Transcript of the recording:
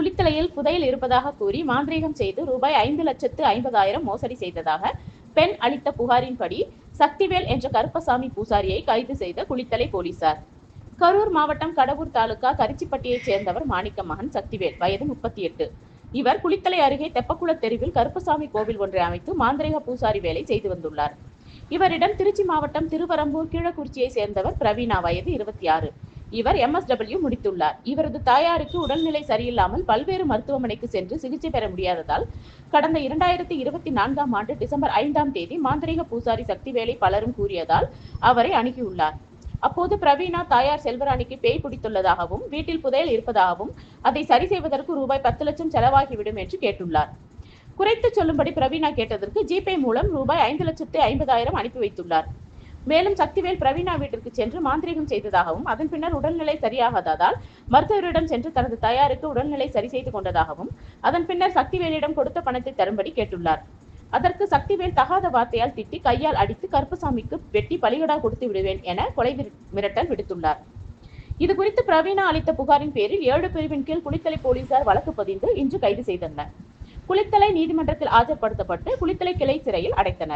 குளித்தலையில் புதையல் இருப்பதாக கூறி மாந்திரீகம் செய்து ரூபாய் 5,50,000 மோசடி செய்ததாக பெண் அளித்த புகாரின்படி சக்திவேல் என்ற கருப்பசாமி பூசாரியை கைது செய்த குளித்தலை போலீசார். கரூர் மாவட்டம் கடவூர் தாலுகா கரிச்சிப்பட்டியைச் சேர்ந்தவர் மாணிக்க மகன் சக்திவேல், வயது 38. இவர் குளித்தலை அருகே தெப்பக்குள தெருவில் கருப்பசாமி கோவில் ஒன்றை அமைத்து மாந்திரீக பூசாரி வேலை செய்து வந்துள்ளார். இவரிடம் திருச்சி மாவட்டம் திருவரம்பூர் கீழக்குறிச்சியை சேர்ந்தவர் பிரவீனா, வயது 26. இவர் MSW முடித்துள்ளார். இவரது தாயாருக்கு உடல்நிலை சரியில்லாமல் பல்வேறு மருத்துவமனைக்கு சென்று சிகிச்சை பெற முடியாததால் கடந்த 2024ஆம் ஆண்டு டிசம்பர் 5ஆம் தேதி மாந்திரீக பூசாரி சக்திவேலை பலரும் கூறியதால் அவரை அணுகியுள்ளார். அப்போது பிரவீனா தாயார் செல்வராணிக்கு பேய் பிடித்துள்ளதாகவும் வீட்டில் புதையல் இருப்பதாகவும் அதை சரி செய்வதற்கு ரூபாய் 10 லட்சம் செலவாகிவிடும் என்று கேட்டுள்ளார். குறைத்து சொல்லும்படி பிரவீனா கேட்டதற்கு ஜிபே மூலம் ரூபாய் 5,50,000 அனுப்பி வைத்துள்ளார். மேலும் சக்திவேல் பிரவீனா வீட்டிற்கு சென்று மாந்திரீகம் செய்ததாகவும் அதன் பின்னர் உடல்நிலை சரியாகாததால் மருத்துவரிடம் சென்று தனது தாயாருக்கு உடல்நிலை சரி செய்து கொண்டதாகவும் அதன் பின்னர் சக்திவேலிடம் கொடுத்த பணத்தை தரும்படி கேட்டுள்ளார். அதற்கு சக்திவேல் தகாத வார்த்தையால் திட்டி கையால் அடித்து கருப்பசாமிக்கு வெட்டி பலிகடா கொடுத்து விடுவேன் என கொலை மிரட்டல் விடுத்துள்ளார். இதுகுறித்து பிரவீனா அளித்த புகாரின் பேரில் 7 பிரிவின் கீழ் குளித்தலை போலீசார் வழக்கு பதிந்து இன்று கைது செய்தனர். குளித்தலை நீதிமன்றத்தில் ஆஜர்படுத்தப்பட்டு குளித்தலை கிளை சிறையில் அடைத்தனர்.